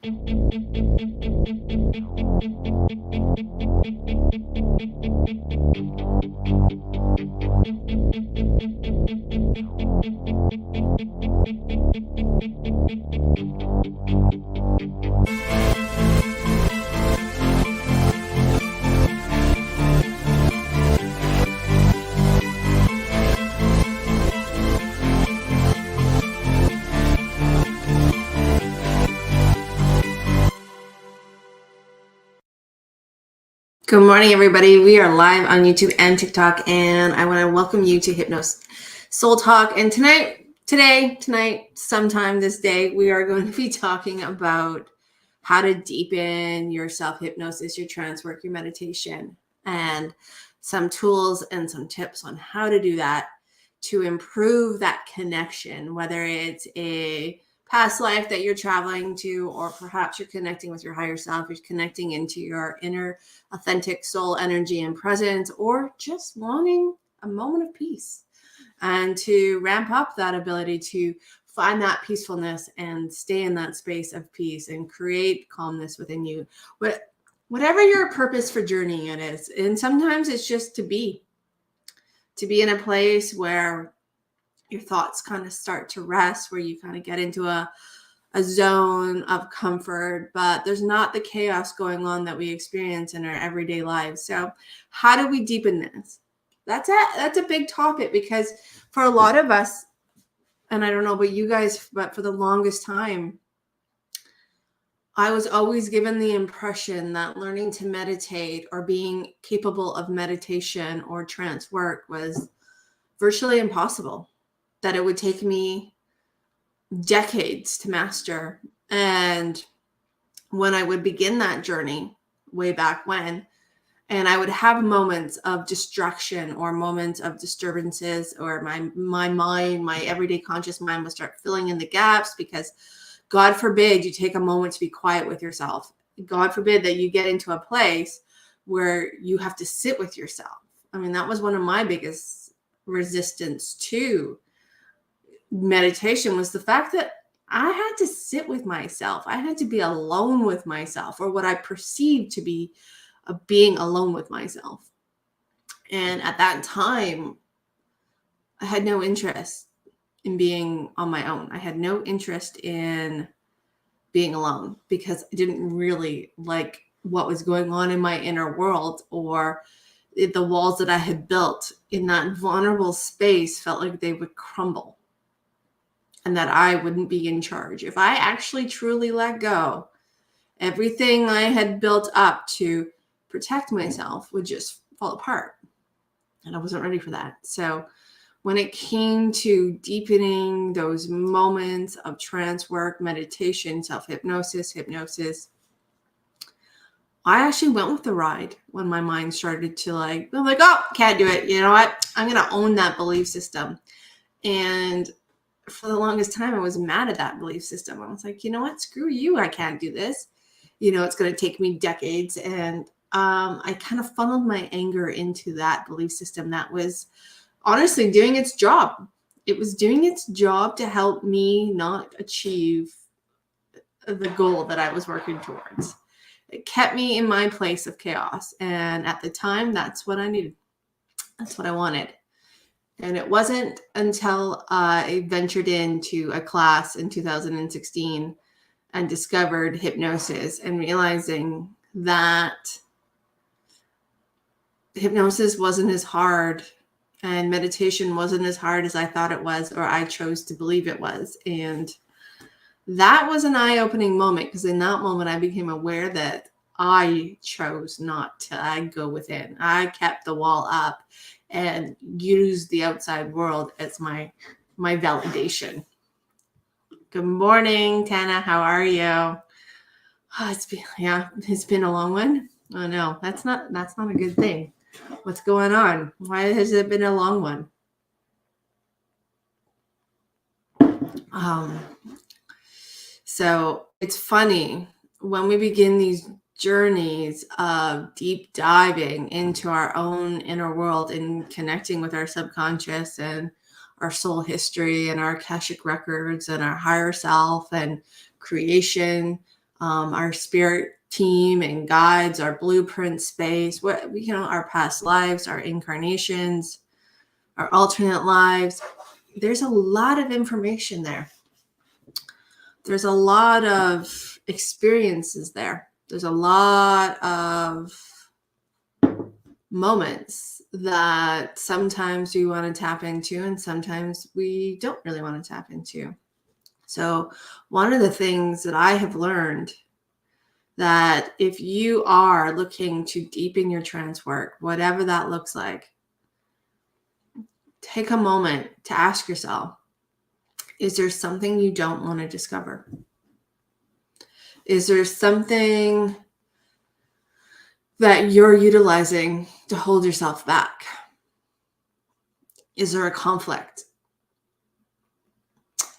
Good morning, everybody. We are live on YouTube and TikTok, and I want to welcome you to Hypnosis Soul Talk. And tonight, sometime this day, we are going to be talking about how to deepen your self-hypnosis, your trance work, your meditation, and some tools and some tips on how to do that to improve that connection, whether it's a past life that you're traveling to, or perhaps you're connecting with your higher self, you're connecting into your inner authentic soul energy and presence, or just wanting a moment of peace and to ramp up that ability to find that peacefulness and stay in that space of peace and create calmness within you. Whatever your purpose for journeying it is. And sometimes it's just to be in a place where your thoughts kind of start to rest, where you kind of get into a zone of comfort, but there's not the chaos going on that we experience in our everyday lives. So how do we deepen this? That's a big topic, because for a lot of us, and I don't know about you guys, but for the longest time, I was always given the impression that learning to meditate or being capable of meditation or trance work was virtually impossible, that it would take me decades to master. And when I would begin that journey way back when, and I would have moments of distraction or moments of disturbances, or my mind, my everyday conscious mind would start filling in the gaps, because God forbid you take a moment to be quiet with yourself. God forbid that you get into a place where you have to sit with yourself. I mean, that was one of my biggest resistance to meditation, was the fact that I had to sit with myself. I had to be alone with myself, or what I perceived to be being alone with myself. And at that time, I had no interest in being on my own. I had no interest in being alone, because I didn't really like what was going on in my inner world, or the walls that I had built in that vulnerable space felt like they would crumble, and that I wouldn't be in charge. If I actually truly let go, everything I had built up to protect myself would just fall apart. And I wasn't ready for that. So when it came to deepening those moments of trance work, meditation, self-hypnosis, hypnosis, I actually went with the ride when my mind started to I'm like, oh, can't do it. You know what? I'm going to own that belief system. And for the longest time, I was mad at that belief system. I was like, you know what? Screw you. I can't do this. It's going to take me decades. And I kind of funneled my anger into that belief system that was honestly doing its job. It was doing its job to help me not achieve the goal that I was working towards. It kept me in my place of chaos. And at the time, that's what I needed. That's what I wanted. And it wasn't until I ventured into a class in 2016 and discovered hypnosis, and realizing that hypnosis wasn't as hard and meditation wasn't as hard as I thought it was, or I chose to believe it was. And that was an eye-opening moment, because in that moment I became aware that I chose not to go within. I kept the wall up and used the outside world as my validation. Good morning, Tana. How are you? Oh, it's been a long one. Oh no, that's not a good thing. What's going on? Why has it been a long one? So it's funny when we begin these journeys of deep diving into our own inner world and connecting with our subconscious and our soul history and our Akashic records and our higher self and creation. our spirit team and guides, our blueprint space, our past lives, our incarnations, our alternate lives. There's a lot of information there. There's a lot of experiences there. There's a lot of moments that sometimes we want to tap into and sometimes we don't really want to tap into. So one of the things that I have learned, that if you are looking to deepen your trance work, whatever that looks like, take a moment to ask yourself, is there something you don't want to discover? Is there something that you're utilizing to hold yourself back? Is there a conflict?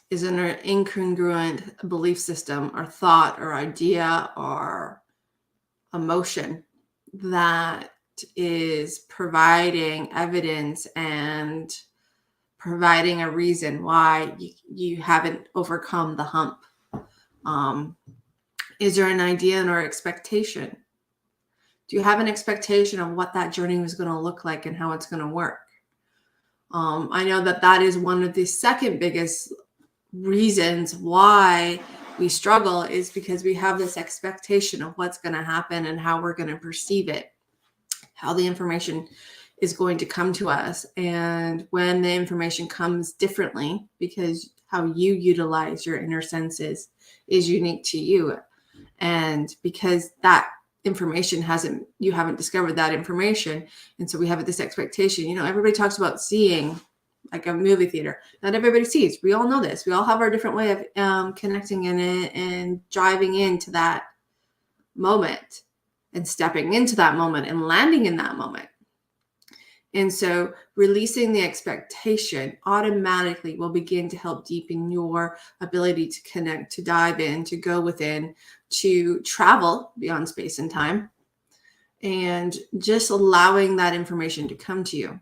Is there an incongruent belief system or thought or idea or emotion that is providing evidence and providing a reason why you haven't overcome the hump? Is there an idea or expectation? Do you have an expectation of what that journey was going to look like and how it's going to work? I know that is one of the second biggest reasons why we struggle, is because we have this expectation of what's going to happen and how we're going to perceive it, how the information is going to come to us. And when the information comes differently, because how you utilize your inner senses is unique to you. And because that information you haven't discovered that information. And so we have this expectation, everybody talks about seeing, like a movie theater. Not everybody sees. We all know this. We all have our different way of connecting in it and driving into that moment and stepping into that moment and landing in that moment. And so releasing the expectation automatically will begin to help deepen your ability to connect, to dive in, to go within, to travel beyond space and time, and just allowing that information to come to you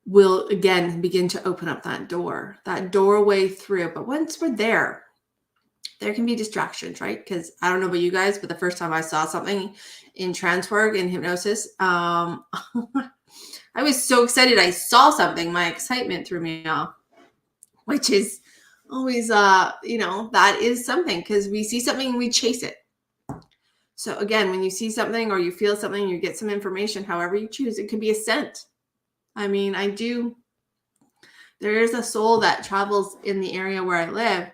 will again begin to open up that doorway through. But once we're there can be distractions, right? Because I don't know about you guys, but the first time I saw something in trance work and hypnosis, I was so excited. I saw something, my excitement threw me off, which is always, that is something, because we see something and we chase it. So again, when you see something or you feel something, you get some information, however you choose. It could be a scent. I mean, there is a soul that travels in the area where I live.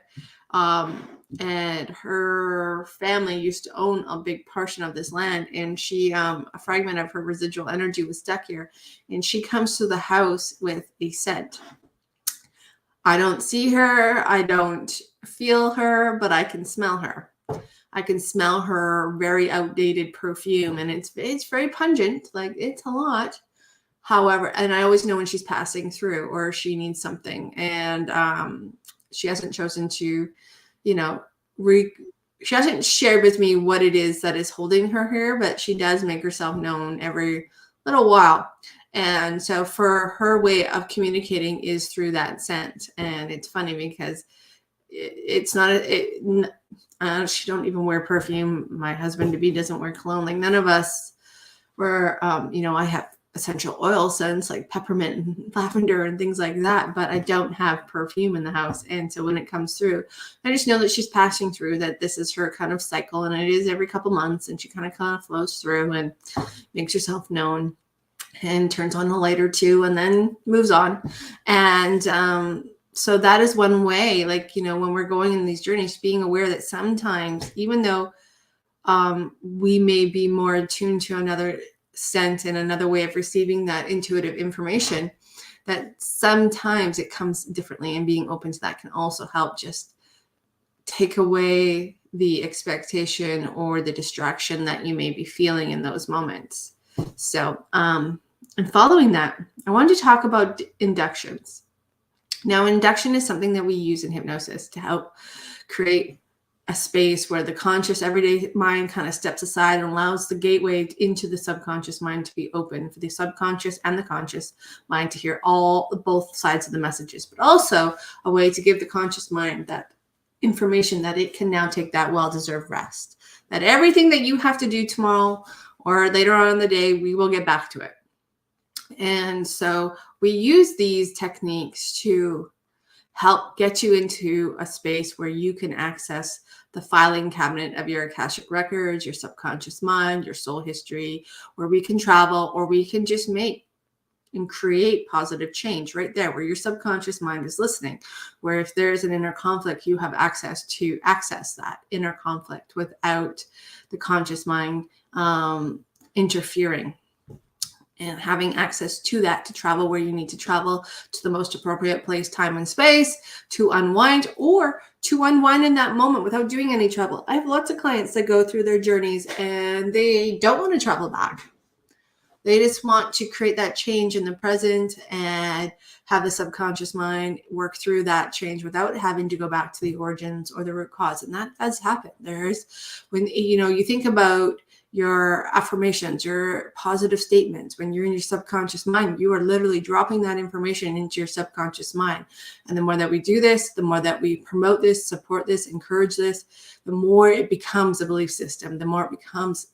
And her family used to own a big portion of this land, and she, a fragment of her residual energy was stuck here, and she comes to the house with a scent. I don't see her, I don't feel her, but I can smell her. I can smell her very outdated perfume, and it's very pungent, like it's a lot. However, and I always know when she's passing through or she needs something, and she hasn't chosen to, she hasn't shared with me what it is that is holding her here, but she does make herself known every little while. And so for her way of communicating is through that scent. And it's funny because it's not, she don't even wear perfume. My husband to be doesn't wear cologne. Like none of us were, I have essential oil scents like peppermint and lavender and things like that, but I don't have perfume in the house. And so when it comes through, I just know that she's passing through, that this is her kind of cycle, and it is every couple months, and she kind of flows through and makes herself known and turns on a light or two and then moves on. And so that is one way, like, when we're going in these journeys, being aware that sometimes, even though we may be more attuned to another scent and another way of receiving that intuitive information, that sometimes it comes differently, and being open to that can also help just take away the expectation or the distraction that you may be feeling in those moments. So, and following that, I wanted to talk about inductions. Now, induction is something that we use in hypnosis to help create a space where the conscious everyday mind kind of steps aside and allows the gateway into the subconscious mind to be open for the subconscious and the conscious mind to hear both sides of the messages, but also a way to give the conscious mind that information that it can now take that well-deserved rest. That everything that you have to do tomorrow or later on in the day, we will get back to it. And so we use these techniques to help get you into a space where you can access the filing cabinet of your Akashic records, your subconscious mind, your soul history, where we can travel, or we can just make and create positive change right there where your subconscious mind is listening, where if there's an inner conflict, you have access to access that inner conflict without the conscious mind interfering, and having access to that to travel where you need to travel to the most appropriate place, time, and space to unwind, or to unwind in that moment without doing any travel. I have lots of clients that go through their journeys and they don't want to travel back. They just want to create that change in the present and have the subconscious mind work through that change without having to go back to the origins or the root cause. And that does happen. When you think about your affirmations, your positive statements, when you're in your subconscious mind, you are literally dropping that information into your subconscious mind. And the more that we do this, the more that we promote this, support this, encourage this, the more it becomes a belief system, the more it becomes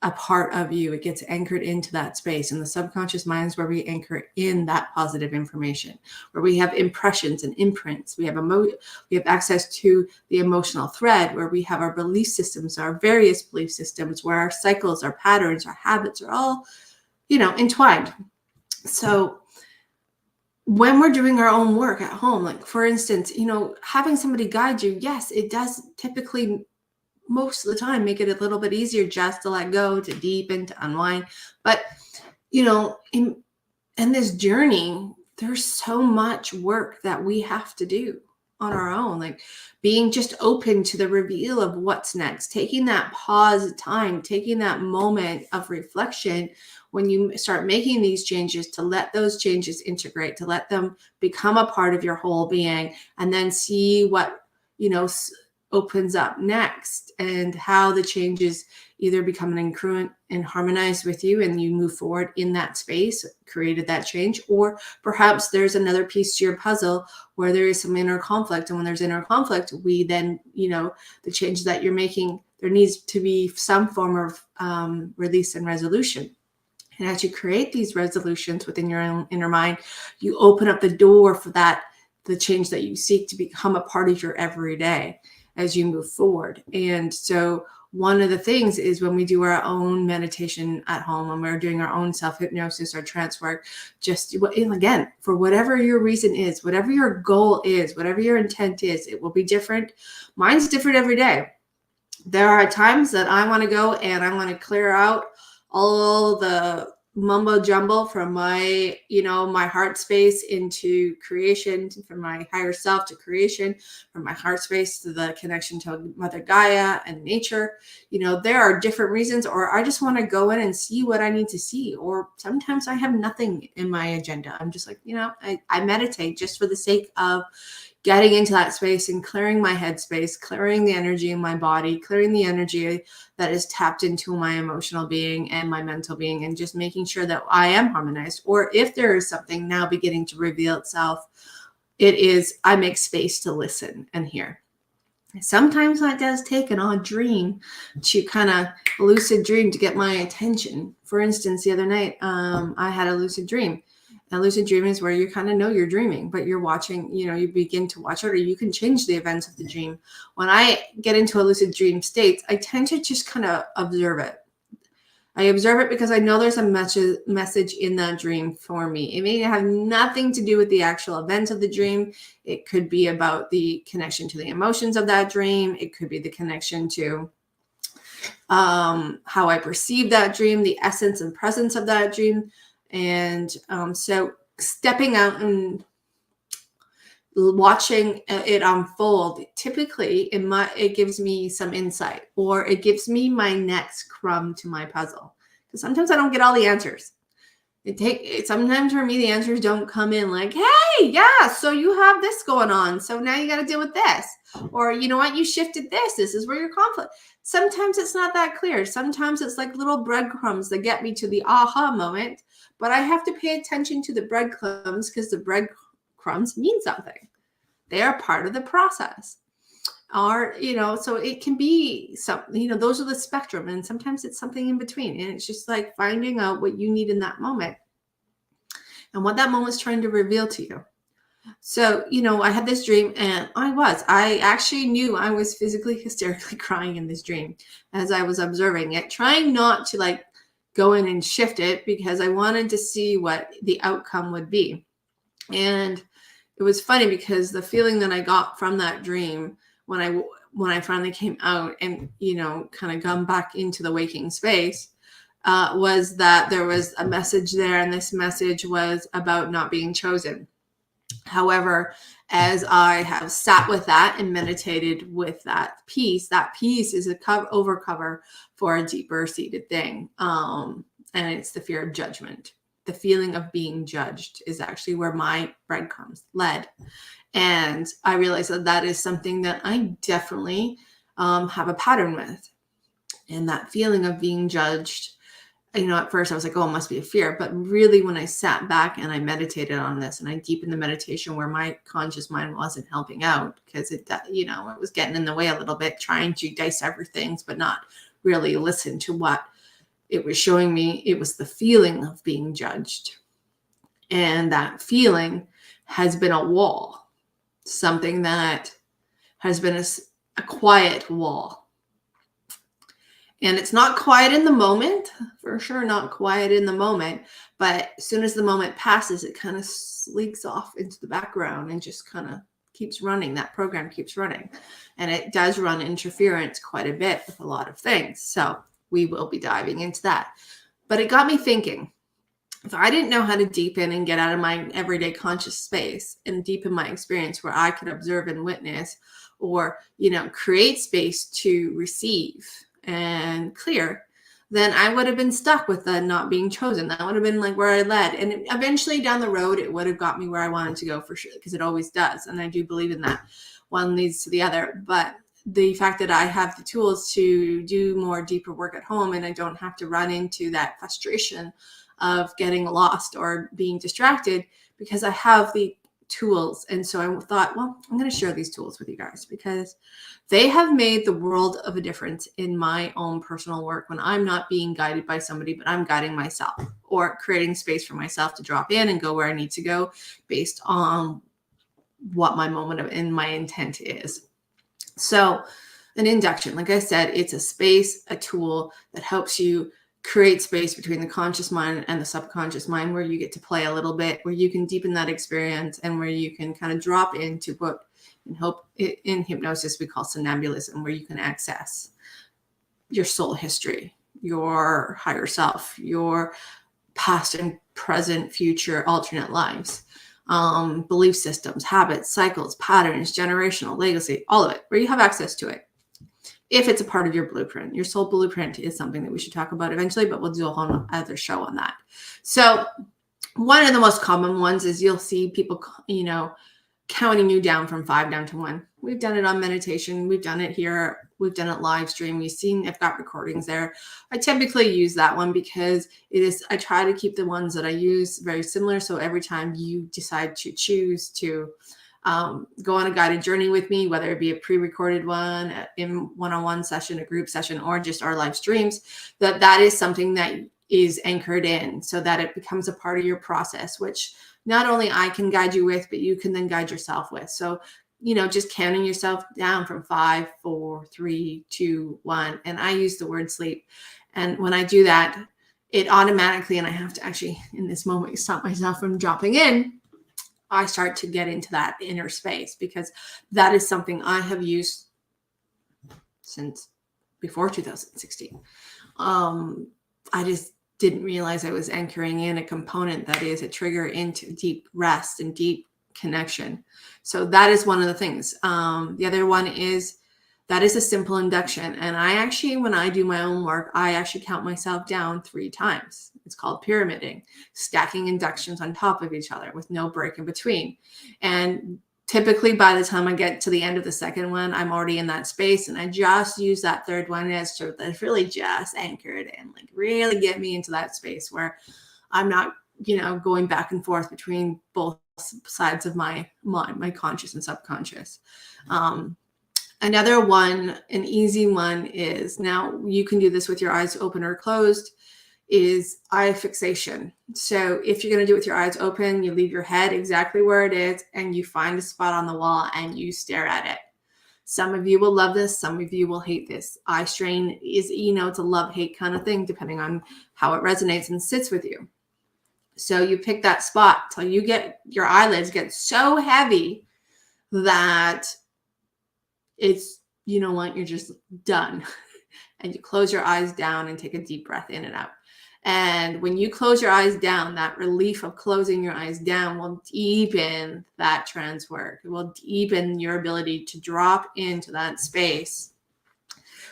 a part of you. It gets anchored into that space. And the subconscious mind is where we anchor in that positive information, where we have impressions and imprints. We have access to the emotional thread, where we have our belief systems, our various belief systems, where our cycles, our patterns, our habits are all, entwined. So when we're doing our own work at home, like for instance, having somebody guide you, yes, it does typically most of the time make it a little bit easier just to let go, to deepen, to unwind. But, in this journey, there's so much work that we have to do on our own, like being just open to the reveal of what's next, taking that pause time, taking that moment of reflection when you start making these changes, to let those changes integrate, to let them become a part of your whole being, and then see what, opens up next, and how the changes either become an incongruent and harmonize with you and you move forward in that space, created that change, or perhaps there's another piece to your puzzle where there is some inner conflict. And when there's inner conflict, we then, the change that you're making, there needs to be some form of release and resolution. And as you create these resolutions within your own inner mind, you open up the door for the change that you seek to become a part of your everyday as you move forward. And so one of the things is when we do our own meditation at home, when we're doing our own self-hypnosis or trance work, just again, for whatever your reason is, whatever your goal is, whatever your intent is, it will be different. Mine's different every day. There are times that I want to go and I want to clear out all the mumbo jumbo from my, my heart space into creation, from my higher self to creation, from my heart space to the connection to Mother Gaia and nature. There are different reasons, or I just want to go in and see what I need to see. Or sometimes I have nothing in my agenda. I'm just like, I meditate just for the sake of getting into that space and clearing my head space, clearing the energy in my body, clearing the energy that is tapped into my emotional being and my mental being, and just making sure that I am harmonized. Or if there is something now beginning to reveal itself, I make space to listen and hear. Sometimes that does take an odd dream to kind of lucid dream to get my attention. For instance, the other night, I had a lucid dream. A lucid dream is where you kind of know you're dreaming, but you're watching, you begin to watch it, or you can change the events of the dream. When I get into a lucid dream state, I tend to just kind of observe it. I observe it because I know there's a message in that dream for me. It may have nothing to do with the actual events of the dream. It could be about the connection to the emotions of that dream. It could be the connection to how I perceive that dream, the essence and presence of that dream. And so stepping out and watching it unfold, typically it gives me some insight, or it gives me my next crumb to my puzzle. Because sometimes I don't get all the answers. Sometimes for me, the answers don't come in like, hey, yeah, so you have this going on, so now you got to deal with this. Or, you know what, you shifted this. This is where your conflict. Sometimes it's not that clear. Sometimes it's like little breadcrumbs that get me to the aha moment. But I have to pay attention to the breadcrumbs because the breadcrumbs mean something. They are part of the process. Or, so it can be some, those are the spectrum. And sometimes it's something in between. And it's just like finding out what you need in that moment and what that moment's trying to reveal to you. So, I had this dream, and I actually knew I was physically hysterically crying in this dream as I was observing it, trying not to like go in and shift it because I wanted to see what the outcome would be. And it was funny because the feeling that I got from that dream when I finally came out and, kind of gone back into the waking space, was that there was a message there, and this message was about not being chosen. However, as I have sat with that and meditated with that piece is a overcover for a deeper seated thing. And it's the fear of judgment. The feeling of being judged is actually where my breadcrumbs led. And I realized that is something that I definitely have a pattern with. And that feeling of being judged, at first I was like, oh, it must be a fear. But really, when I sat back and I meditated on this and I deepened the meditation where my conscious mind wasn't helping out because it was getting in the way a little bit, trying to decipher things, but not really listen to what it was showing me. It was the feeling of being judged. And that feeling has been a wall, something that has been a quiet wall. And it's not quiet in the moment, for sure, not quiet in the moment. But as soon as the moment passes, it kind of leaks off into the background and just kind of keeps running. That program keeps running. And it does run interference quite a bit with a lot of things. So we will be diving into that. But it got me thinking, if I didn't know how to deepen and get out of my everyday conscious space and deepen my experience where I could observe and witness or, create space to receive and clear, then I would have been stuck with the not being chosen. That would have been like where I led. And eventually down the road, it would have got me where I wanted to go for sure, because it always does. And I do believe in that. One leads to the other. But the fact that I have the tools to do more deeper work at home and I don't have to run into that frustration of getting lost or being distracted because I have the tools. And so I thought, well, I'm going to share these tools with you guys because they have made the world of a difference in my own personal work when I'm not being guided by somebody, but I'm guiding myself or creating space for myself to drop in and go where I need to go based on what my moment and my intent is. So an induction, like I said, it's a space, a tool that helps you create space between the conscious mind and the subconscious mind where you get to play a little bit, where you can deepen that experience and where you can kind of drop into what in hypnosis we call somnambulism, where you can access your soul history, your higher self, your past and present, future, alternate lives, belief systems, habits, cycles, patterns, generational legacy, all of it, where you have access to it. If it's a part of your blueprint, your soul blueprint is something that we should talk about eventually, but we'll do a whole other show on that. So one of the most common ones is you'll see people, counting you down from 5 down to 1. We've done it on meditation. We've done it here. We've done it live stream. I've got recordings there. I typically use that one because I try to keep the ones that I use very similar. So every time you decide to choose to go on a guided journey with me, whether it be a pre-recorded one, in one-on-one session, a group session, or just our live streams, that is something that is anchored in so that it becomes a part of your process, which not only I can guide you with, but you can then guide yourself with. So, just counting yourself down from 5, 4, 3, 2, 1. And I use the word sleep. And when I do that, it automatically, and I have to actually in this moment stop myself from dropping in, I start to get into that inner space because that is something I have used since before 2016. I just didn't realize I was anchoring in a component that is a trigger into deep rest and deep connection. So that is one of the things. The other one is that is a simple induction. And I actually, when I do my own work, I actually count myself down 3 times. It's called pyramiding, stacking inductions on top of each other with no break in between. And typically by the time I get to the end of the second one, I'm already in that space. And I just use that third one as sort of really just anchored in, like really get me into that space where I'm not, going back and forth between both sides of my mind, my conscious and subconscious. Another one, an easy one is, now you can do this with your eyes open or closed, is eye fixation. So if you're going to do it with your eyes open, you leave your head exactly where it is and you find a spot on the wall and you stare at it. Some of you will love this. Some of you will hate this. Eye strain is, it's a love-hate kind of thing, depending on how it resonates and sits with you. So you pick that spot till your eyelids get so heavy that it's, you're just done. And you close your eyes down and take a deep breath in and out. And when you close your eyes down, that relief of closing your eyes down will deepen that trance work. It will deepen your ability to drop into that space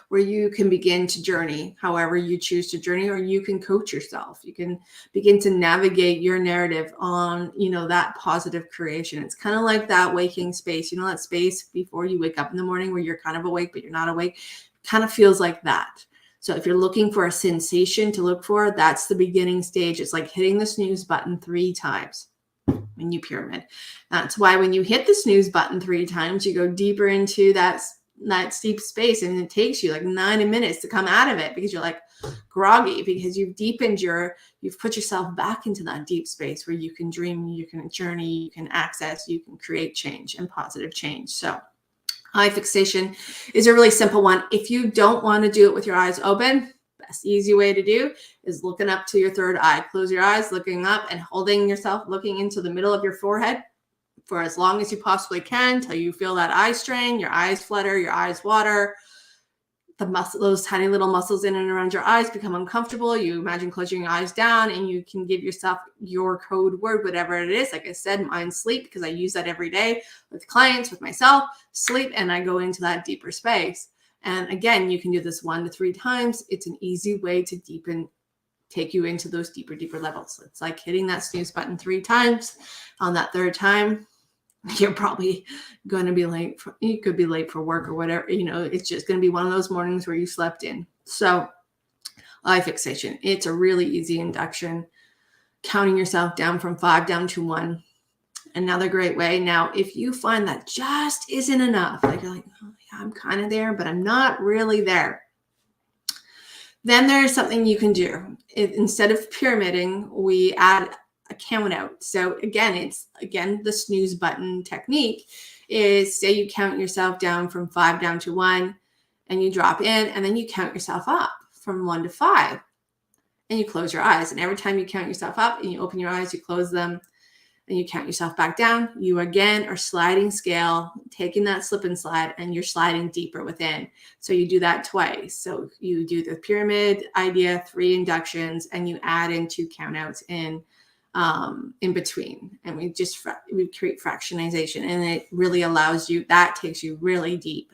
where you can begin to journey however you choose to journey, or you can coach yourself. You can begin to navigate your narrative on, that positive creation. It's kind of like that waking space, that space before you wake up in the morning where you're kind of awake, but you're not awake. Kind of feels like that. So if you're looking for a sensation to look for, that's the beginning stage. It's like hitting the snooze button 3 times when you pyramid. That's why when you hit the snooze button 3 times, you go deeper into that deep space, and it takes you like 90 minutes to come out of it because you're like groggy, because you've put yourself back into that deep space where you can dream, you can journey, you can access, you can create change and positive change. So eye fixation is a really simple one. If you don't want to do it with your eyes open, best easy way to do is looking up to your third eye. Close your eyes, looking up and holding yourself, looking into the middle of your forehead for as long as you possibly can till you feel that eye strain, your eyes flutter, your eyes water, those tiny little muscles in and around your eyes become uncomfortable. You imagine closing your eyes down and you can give yourself your code word, whatever it is. Like I said, mine's sleep, because I use that every day with clients, with myself, sleep, and I go into that deeper space. And again, you can do this 1 to 3 times. It's an easy way to take you into those deeper levels. It's like hitting that snooze button 3 times. On that 3rd time, you're probably going to be late. You could be late for work or whatever. It's just going to be one of those mornings where you slept in. So eye fixation, it's a really easy induction. Counting yourself down from 5 down to 1. Another great way. Now, if you find that just isn't enough, like you're like, oh, yeah, I'm kind of there, but I'm not really there, then there's something you can do. Instead of pyramiding, we add a count out. So again, the snooze button technique is, say you count yourself down from 5 down to 1 and you drop in, and then you count yourself up from 1 to 5 and you close your eyes. And every time you count yourself up and you open your eyes, you close them and you count yourself back down, you again are sliding scale, taking that slip and slide, and you're sliding deeper within. So you do that twice. So you do the pyramid idea, 3 inductions, and you add in 2 count outs in between, and we create fractionization, and it really allows you, that takes you really deep.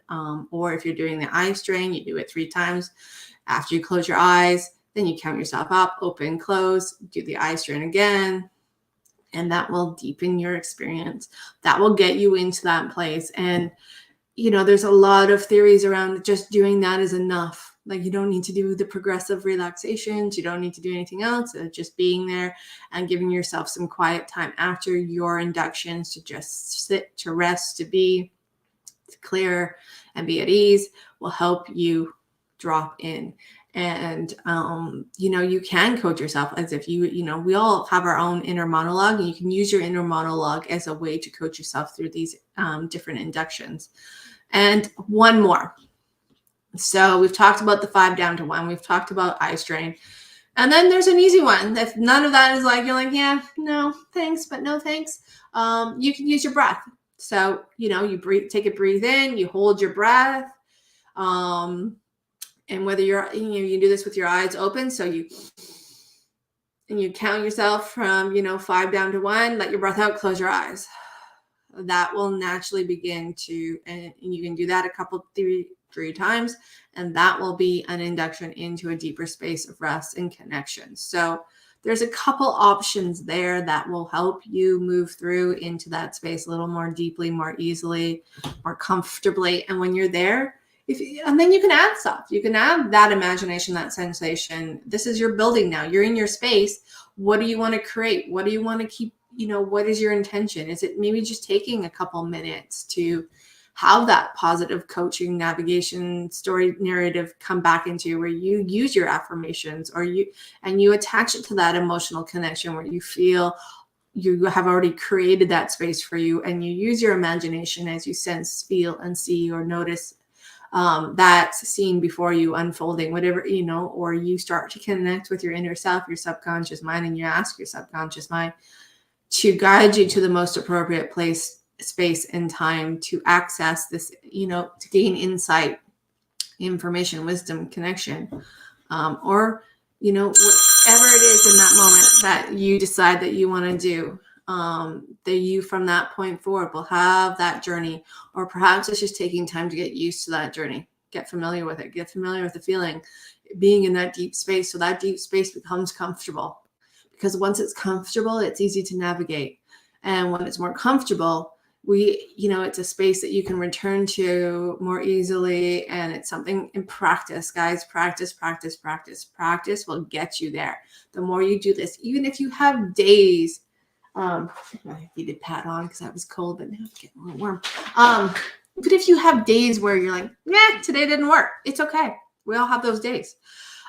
Or if you're doing the eye strain, you do it 3 times. After you close your eyes, then you count yourself up, open, close, do the eye strain again, and that will deepen your experience. That will get you into that place. And there's a lot of theories around just doing that is enough. Like, you don't need to do the progressive relaxations. You don't need to do anything else. Just being there and giving yourself some quiet time after your inductions to just sit, to rest, to be clear and be at ease will help you drop in. And, you can coach yourself as if we all have our own inner monologue, and you can use your inner monologue as a way to coach yourself through these different inductions. And one more. So we've talked about the 5 down to 1. We've talked about eye strain. And then there's an easy one. If none of that is you're like, yeah, no, thanks, but no thanks. You can use your breath. So, you breathe in, you hold your breath. And whether you do this with your eyes open. So you count yourself from, 5 down to 1, let your breath out, close your eyes. That will naturally begin to, and you can do that 3 times, and that will be an induction into a deeper space of rest and connection. So there's a couple options there that will help you move through into that space a little more deeply, more easily, more comfortably. And when you're there, and then you can add stuff. You can add that imagination, that sensation. This is your building now. You're in your space. What do you want to create? What do you want to keep? What is your intention? Is it maybe just taking a couple minutes to have that positive coaching, navigation, story narrative come back into you, where you use your affirmations, or you attach it to that emotional connection where you feel you have already created that space for you, and you use your imagination as you sense, feel, and see or notice that scene before you unfolding, whatever, or you start to connect with your inner self, your subconscious mind, and you ask your subconscious mind to guide you to the most appropriate place, space, and time to access this, to gain insight, information, wisdom, connection, or, whatever it is in that moment that you decide that you want to do. That you from that point forward will have that journey, or perhaps it's just taking time to get used to that journey, get familiar with it, get familiar with the feeling, being in that deep space, so that deep space becomes comfortable. Because once it's comfortable, it's easy to navigate. And when it's more comfortable, it's a space that you can return to more easily. And it's something in practice, guys. Practice will get you there. The more you do this, even if you have days, I needed pat on because I was cold, but now it's getting a little warm. But if you have days where you're like, today didn't work, it's okay. We all have those days.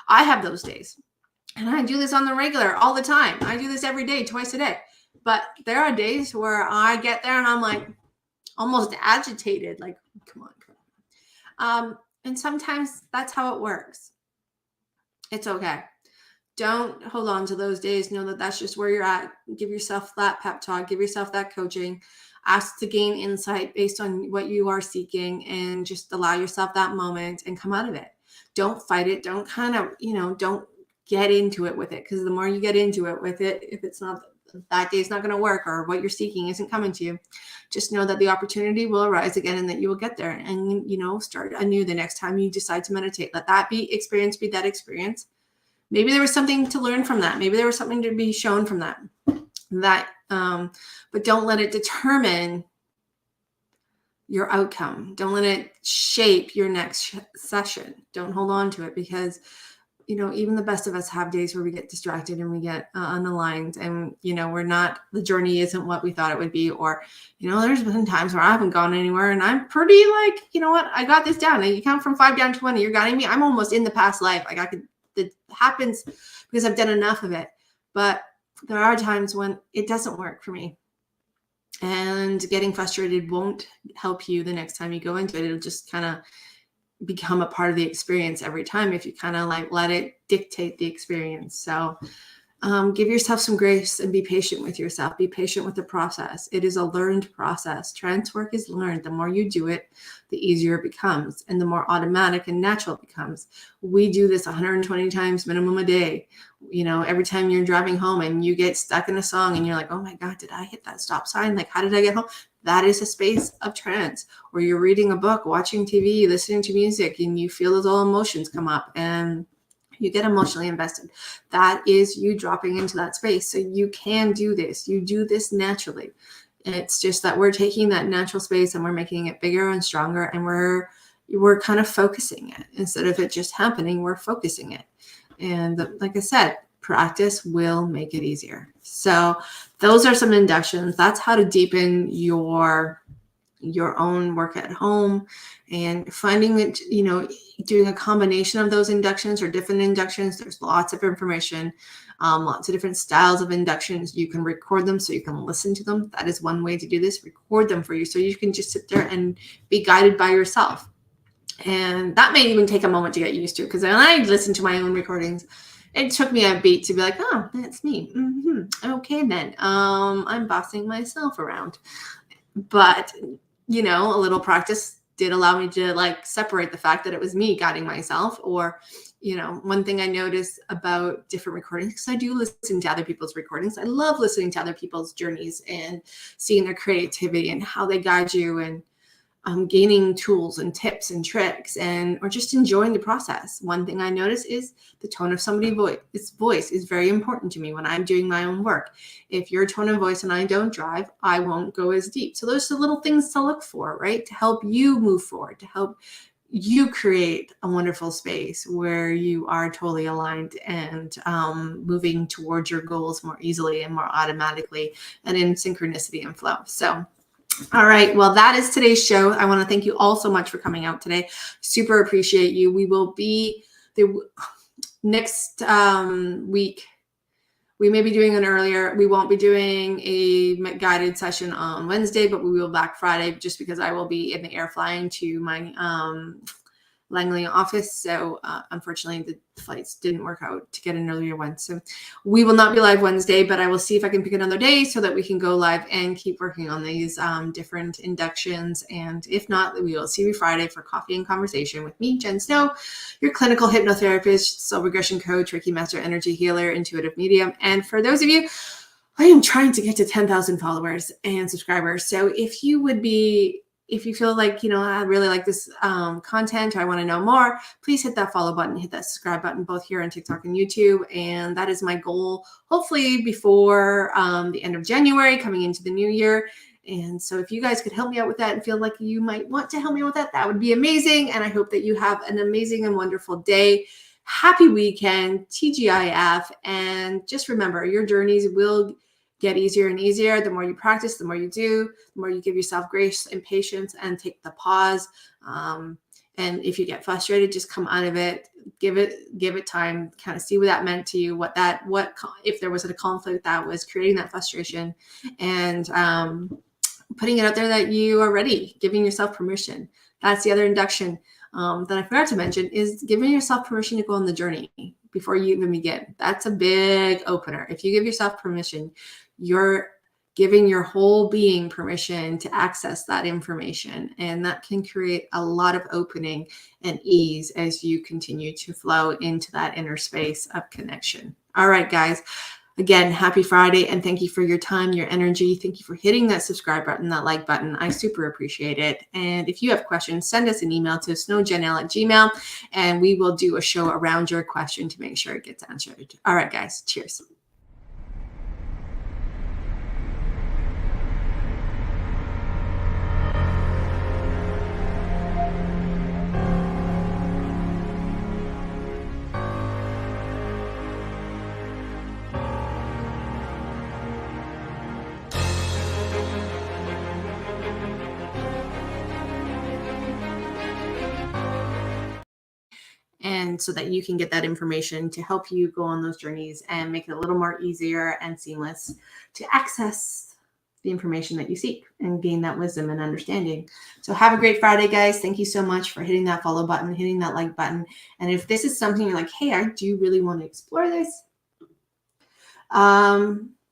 I have those days. And I do this on the regular all the time. I do this every day, twice a day. But there are days where I get there and I'm like almost agitated, like, come on. And sometimes that's how it works. It's okay. Don't hold on to those days. Know that that's just where you're at. Give yourself that pep talk. Give yourself that coaching. Ask to gain insight based on what you are seeking, and just allow yourself that moment and come out of it. Don't fight it. Don't don't get into it with it, because the more you get into it with it, if it's not, that day's not going to work, or what you're seeking isn't coming to you, just know that the opportunity will arise again, and that you will get there, and start anew the next time you decide to meditate. Let that be that experience. Maybe there was something to learn from that. Maybe there was something to be shown from that. But don't let it determine your outcome. Don't let it shape your next session. Don't hold on to it, because even the best of us have days where we get distracted and we get unaligned, and the journey isn't what we thought it would be. Or there's been times where I haven't gone anywhere and I'm pretty like, I got this down. And you count from 5 down to 20, you're guiding me. I'm almost in the past life. It happens because I've done enough of it. But there are times when it doesn't work for me, and getting frustrated won't help you the next time you go into it. It'll just kind of become a part of the experience every time if you kind of let it dictate the experience. So give yourself some grace and be patient with yourself. Be patient with the process. It is a learned process. Trance work is learned. The more you do it, the easier it becomes, and the more automatic and natural it becomes. We do this 120 times minimum a day. Every time you're driving home and you get stuck in a song and you're like, oh my God, did I hit that stop sign? Like, how did I get home? That is a space of trance. Or you're reading a book, watching TV, listening to music, and you feel those all emotions come up and you get emotionally invested. That is you dropping into that space. So you can do this. You do this naturally. And it's just that we're taking that natural space and we're making it bigger and stronger, and we're kind of focusing it. Instead of it just happening, we're focusing it. And like I said, practice will make it easier. So those are some inductions. That's how to deepen your own work at home, and finding it, doing a combination of those inductions or different inductions. There's lots of information, lots of different styles of inductions. You can record them so you can listen to them. That is one way to do this. Record them for you so you can just sit there and be guided by yourself. And that may even take a moment to get used to, because when I listen to my own recordings, it took me a beat to be like, oh, that's me. Okay, then I'm bossing myself around. But a little practice did allow me to separate the fact that it was me guiding myself. Or one thing I noticed about different recordings, because I do listen to other people's recordings, I love listening to other people's journeys and seeing their creativity and how they guide you, and gaining tools and tips and tricks, or just enjoying the process. One thing I notice is the tone of somebody's voice. Its voice is very important to me when I'm doing my own work. If your tone of voice and I don't drive, I won't go as deep. So those are the little things to look for, right? To help you move forward, to help you create a wonderful space where you are totally aligned and moving towards your goals more easily and more automatically and in synchronicity and flow. So All right. Well, that is today's show. I want to thank you all so much for coming out today. Super appreciate you. We will be the next week. We may be doing an earlier. We won't be doing a guided session on Wednesday, but we will back Friday just because I will be in the air flying to my Langley office. So unfortunately, the flights didn't work out to get an earlier one. So we will not be live Wednesday, but I will see if I can pick another day so that we can go live and keep working on these different inductions. And if not, we will see you Friday for coffee and conversation with me, Jen Snow, your clinical hypnotherapist, soul regression coach, Reiki master, energy healer, intuitive medium. And for those of you, I am trying to get to 10,000 followers and subscribers. So if you feel like, I really like this content, or I want to know more, please hit that follow button, hit that subscribe button, both here on TikTok and YouTube. And that is my goal, hopefully before the end of January, coming into the new year. And so if you guys could help me out with that and feel like you might want to help me out with that, that would be amazing. And I hope that you have an amazing and wonderful day. Happy weekend, TGIF. And just remember, your journeys will get easier and easier. The more you practice, the more you do, the more you give yourself grace and patience and take the pause. And if you get frustrated, just come out of it, give it time, kind of see what that meant to you, if there was a conflict that was creating that frustration, and putting it out there that you are ready, giving yourself permission. That's the other induction that I forgot to mention, is giving yourself permission to go on the journey before you even begin. That's a big opener. If you give yourself permission, you're giving your whole being permission to access that information. And that can create a lot of opening and ease as you continue to flow into that inner space of connection. All right, guys. Again, happy Friday, and thank you for your time, your energy. Thank you for hitting that subscribe button, that like button. I super appreciate it. And if you have questions, send us an email to snowjanelle@gmail.com, and we will do a show around your question to make sure it gets answered. All right, guys. Cheers. And so that you can get that information to help you go on those journeys and make it a little more easier and seamless to access the information that you seek and gain that wisdom and understanding. So have a great Friday, guys. Thank you so much for hitting that follow button, hitting that like button. And if this is something you're like, hey, I do really want to explore this,